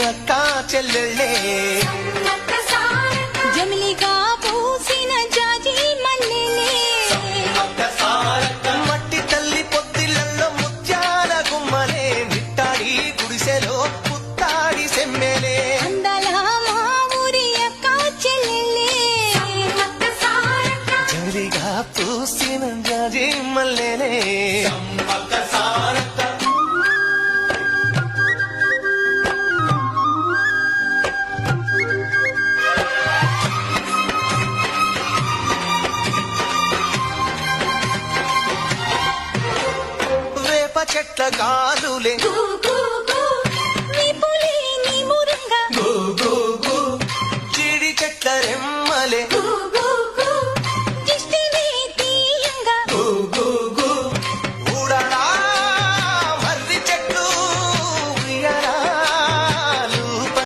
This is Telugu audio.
అక్క చెల్లెళ్ళే జమిలిగా పూసిన జాజి మల్లెలే మట్టి తల్లి పొత్తిళ్లలో ముత్యాల గుమ్మలే నిట్టాడి గుడిసెలో పుత్తాడి సెమ్మెలే అందాల మా ఊరి అక్క చెల్లెలే జమిలిగా పూసిన జాజి మల్లెలే వేప చెట్ల గాలులే విపులే నీ మురంగా జీడి చెట్ల రెమ్మలే